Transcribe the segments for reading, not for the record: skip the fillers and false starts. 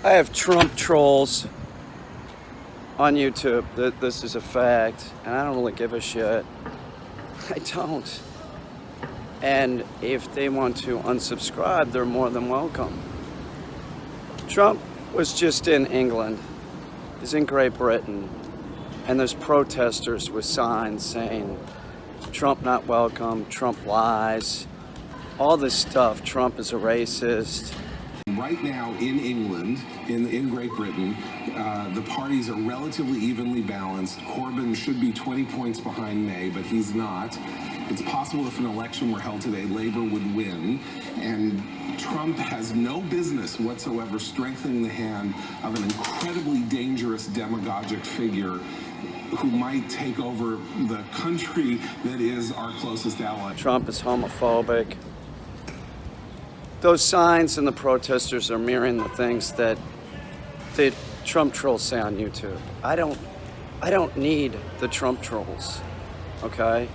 I have Trump trolls on YouTube. This is a fact, and I don't really give a shit. I don't. And if they want to unsubscribe, they're more than welcome. Trump was just in England. He's in Great Britain. And there's protesters with signs saying, Trump not welcome, Trump lies, all this stuff. Trump is a racist. Right now in England, in Great Britain, the parties are relatively evenly balanced. Corbyn should be 20 points behind May, but he's not. It's possible if an election were held today, Labour would win. And Trump has no business whatsoever strengthening the hand of an incredibly dangerous demagogic figure who might take over the country that is our closest ally. Trump is homophobic. Those signs and the protesters are mirroring the things that the Trump trolls say on YouTube. I don't need the Trump trolls, okay?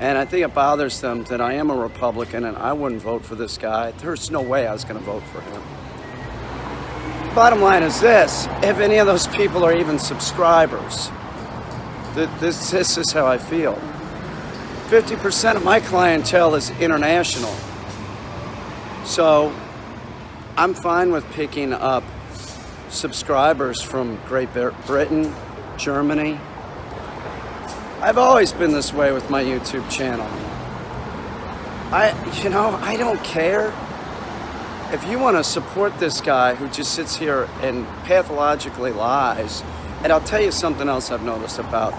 And I think it bothers them that I am a Republican and I wouldn't vote for this guy. There's no way I was gonna vote for him. Bottom line is this: if any of those people are even subscribers, this is how I feel. 50% of my clientele is international. So I'm fine with picking up subscribers from Great Britain, Germany. I've always been this way with my YouTube channel. I don't care. If you want to support this guy who just sits here and pathologically lies, and I'll tell you something else I've noticed about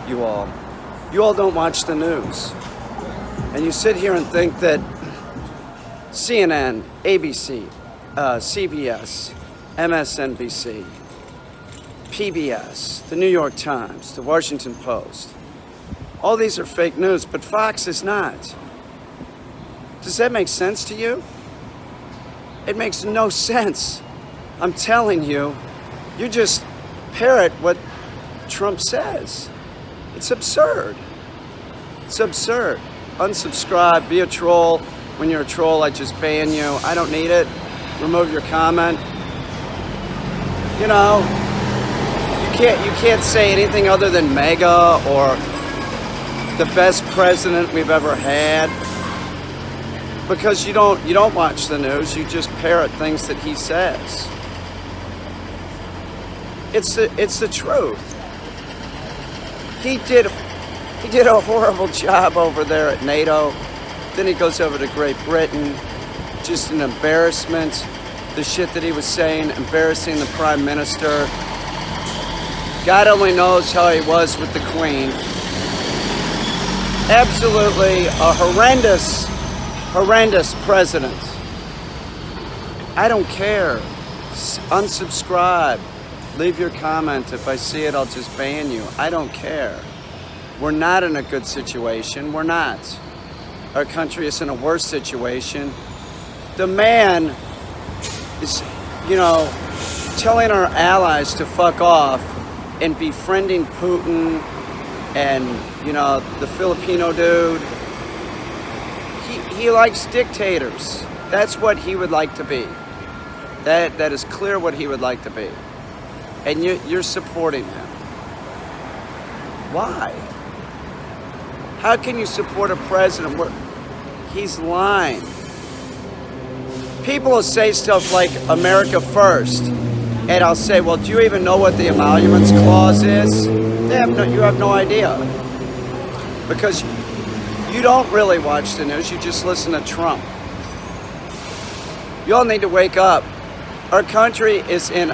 you all. You all don't watch the news. And you sit here and think that CNN, ABC, CBS, MSNBC, PBS, the New York Times, the Washington Post, all these are fake news, but Fox is not. Does that make sense to you? It makes no sense. I'm telling you, you just parrot what Trump says. It's absurd. It's absurd. Unsubscribe, be a troll. When you're a troll, I just ban you. I don't need it. Remove your comment. You know, you can't say anything other than mega or the best president we've ever had, because you don't watch the news. You just parrot things that he says. It's the truth. He did a horrible job over there at NATO. Then he goes over to Great Britain. Just an embarrassment. The shit that he was saying, embarrassing the Prime Minister. God only knows how he was with the Queen. Absolutely a horrendous president. I don't care. Unsubscribe. Leave your comment. If I see it, I'll just ban you. I don't care. We're not in a good situation. We're not. Our country is in a worse situation. The man is, telling our allies to fuck off and befriending Putin and, the Filipino dude. He likes dictators. That's what he would like to be. That is clear what he would like to be. And you're supporting him. Why? How can you support a president where he's lying? People will say stuff like America first. And I'll say, well, do you even know what the emoluments clause is? You have no idea. Because you don't really watch the news, you just listen to Trump. You all need to wake up. Our country is in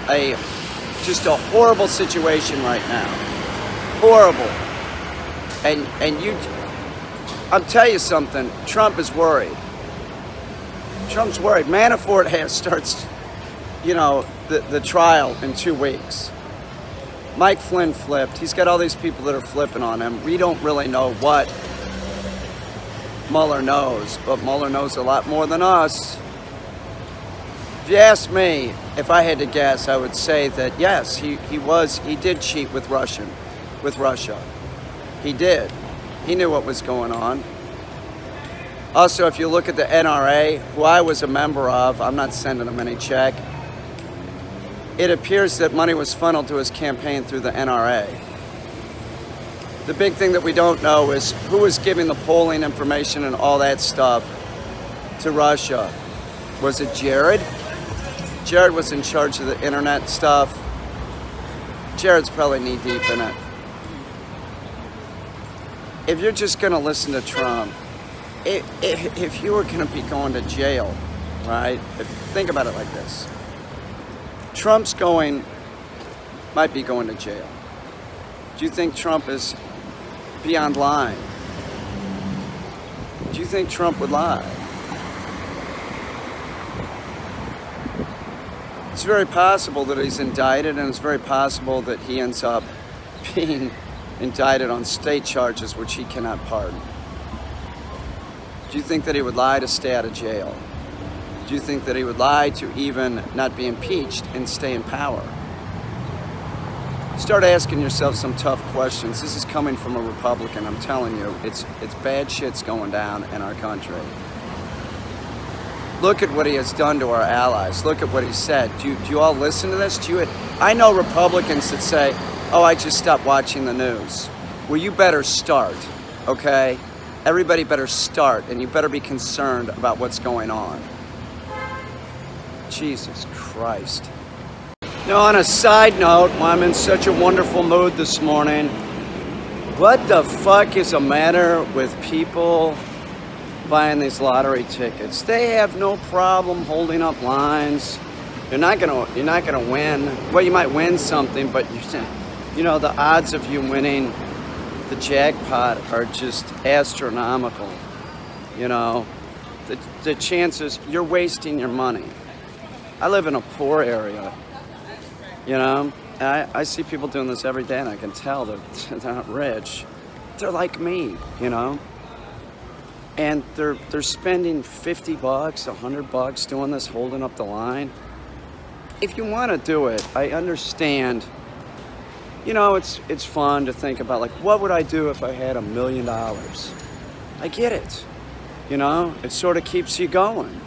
just a horrible situation right now. Horrible. I'll tell you something, Trump is worried. Trump's worried. Manafort starts, the trial in 2 weeks. Mike Flynn flipped. He's got all these people that are flipping on him. We don't really know what Mueller knows, but Mueller knows a lot more than us. If you ask me, if I had to guess, I would say that yes, he did cheat with Russia. He did. He knew what was going on. Also, if you look at the NRA, who I was a member of, I'm not sending them any check. it appears that money was funneled to his campaign through the NRA. The big thing that we don't know is who was giving the polling information and all that stuff to Russia. Was it Jared? Jared was in charge of the internet stuff. Jared's probably knee deep in it. If you're just going to listen to Trump, if you were going to be going to jail, right? Think about it like this. Trump's might be going to jail. Do you think Trump is beyond lying? Do you think Trump would lie? It's very possible that he's indicted, and it's very possible that he ends up being indicted on state charges which he cannot pardon. Do you think that he would lie to stay out of jail? Do you think that he would lie to even not be impeached and stay in power? Start asking yourself some tough questions. This is coming from a Republican, I'm telling you. It's bad shit's going down in our country. Look at what he has done to our allies. Look at what he said. Do you all listen to this? I know Republicans that say, oh, I just stopped watching the news. Well, you better start, okay? Everybody better start, and you better be concerned about what's going on. Jesus Christ. Now, on a side note, I'm in such a wonderful mood this morning. What the fuck is the matter with people buying these lottery tickets? They have no problem holding up lines. You're not gonna win. Well, you might win something, but you know the odds of you winning the jackpot are just astronomical. You know, the chances, you're wasting your money. I live in a poor area, you know. I see people doing this every day, and I can tell that they're not rich. They're like me, you know. And they're spending $50, $100 doing this, holding up the line. If you want to do it, I understand. You know, it's fun to think about, like, what would I do if I had $1 million? I get it. You know, it sort of keeps you going.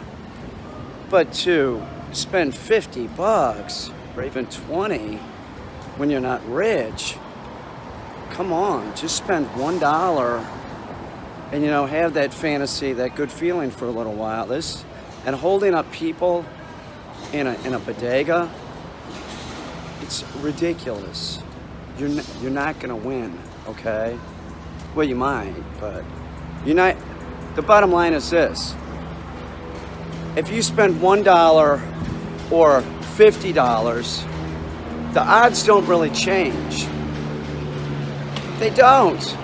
But to spend $50 or even 20 when you're not rich, come on, just spend $1 and, you know, have that fantasy, that good feeling for a little while. And holding up people in a bodega, it's ridiculous. You're not gonna win, okay? Well, you might, but you're not. The bottom line is this: if you spend $1 or $50, the odds don't really change. They don't.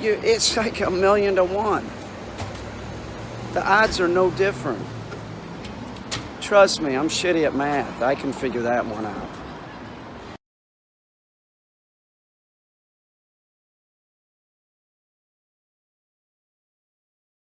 It's like 1,000,000 to 1. The odds are no different. Trust me, I'm shitty at math. I can figure that one out.